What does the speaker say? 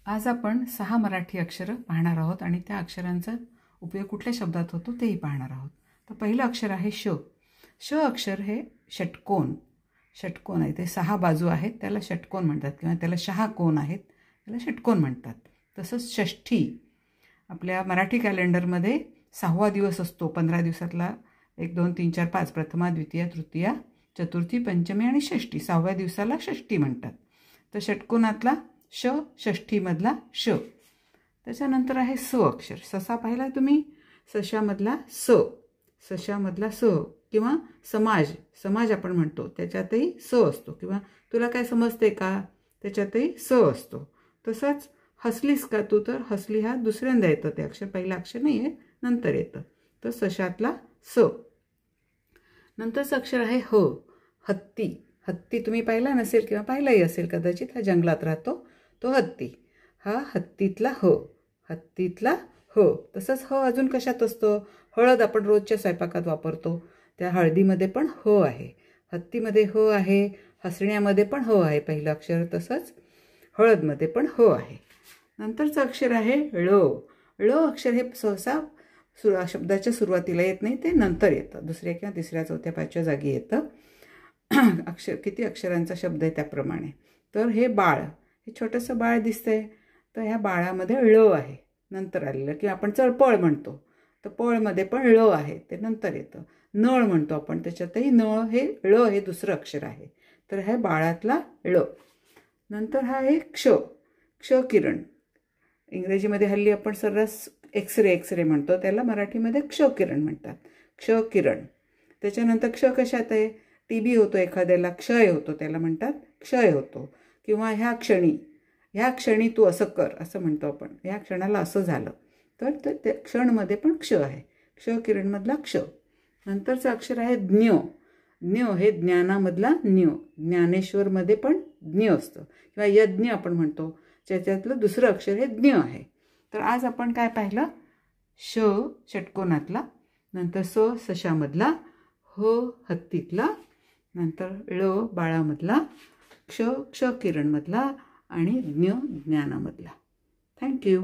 आज आपण 6 मराठी अक्षरं पाहणार आहोत आणि त्या अक्षरांचा उपयोग कुठल्या शब्दात होतो तेही पाहणार आहोत. तर पहिलं अक्षर आहे श. श अक्षर हे षटकोन आहे. ते 6 बाजू आहेत त्याला षटकोन म्हणतात किंवा त्याला 6 कोन आहेत त्याला षटकोन म्हणतात. तसंच षष्ठी आपल्या मराठी कॅलेंडरमध्ये 6वा दिवस असतो. 15 दिवसातला 1 2 3 4 5 प्रथमा द्वितीया तृतीया चतुर्थी पंचमी आणि षष्ठी 6व्या दिवसाला षष्ठी म्हणतात. तर षटकोनातला श, षष्ठीमधला श. त्याच्यानंतर आहे स अक्षर. ससा पाहिला तुम्ही, सशामधला स, सशामधला स किंवा समाज आपण म्हणतो त्याच्यातही स असतो. किंवा तुला काय समजते का त्याच्यातही स असतो. तसंच हसलीस का तू, तर हसली हा दुसऱ्यांदा येतं ते अक्षर, पहिलं अक्षर नाही आहे नंतर येतं. तर सशातला स. नंतरचं अक्षर आहे ह. हत्ती. हत्ती तुम्ही पाहिला नसेल किंवा पाहिलाही असेल कदाचित, हा जंगलात राहतो तो हत्ती. हा हत्तीतला ह, हत्तीतला ह. तसंच ह अजून कशात असतो, हळद आपण रोजच्या स्वयंपाकात वापरतो त्या हळदीमध्ये पण ह आहे. हत्तीमध्ये ह आहे, हसण्यामध्ये पण ह आहे पहिलं अक्षर, तसंच हळदमध्ये पण ह आहे. नंतरचं अक्षर आहे ळ. ळ अक्षर हे सहसा शब्दाच्या सुरुवातीला येत नाही, ते नंतर येतं, दुसऱ्या किंवा तिसऱ्या चौथ्या पाचव्या जागी येतं. अक्षर किती अक्षरांचा शब्द आहे त्याप्रमाणे. तर हे बाळ, हे छोटंसं बाळ दिसतंय, तर ह्या बाळामध्ये ळ आहे नंतर आलेलं. किंवा आपण चळपळ म्हणतो तर पळमध्ये पण ळ आहे, ते नंतर येतं. नळ म्हणतो आपण, त्याच्यातही नळ हे ळ हे दुसरं अक्षर आहे. तर हे बाळातला ळ. नंतर हा आहे क्ष. क्षकिरण. इंग्रजीमध्ये हल्ली आपण सर्रास एक्सरे म्हणतो, त्याला मराठीमध्ये क्षकिरण म्हणतात. क्षकिरण. त्याच्यानंतर क्ष कशात आहे, TB होतो एखाद्याला, क्षय होतो त्याला म्हणतात क्षय होतो. किंवा ह्या क्षणी तू असं कर असं म्हणतो आपण, ह्या क्षणाला असं झालं, तर त्या क्षणमध्ये पण क्ष आहे, क्षकिरणमधला क्ष. नंतरचं अक्षर आहे ज्ञ. ज्ञ हे ज्ञानामधला ज्ञ. ज्ञानेश्वरमध्ये पण ज्ञ असतं किंवा यज्ञ आपण म्हणतो, त्याच्यातलं दुसरं अक्षर हे ज्ञ आहे. तर आज आपण काय पाहिलं, श षटकोनातला, नंतर स सशामधला, ह हत्तीतला, नंतर ळ बाळामधला, क्ष क्षकिरणमधला आणि ज्ञ ज्ञानामधला. थँक्यू.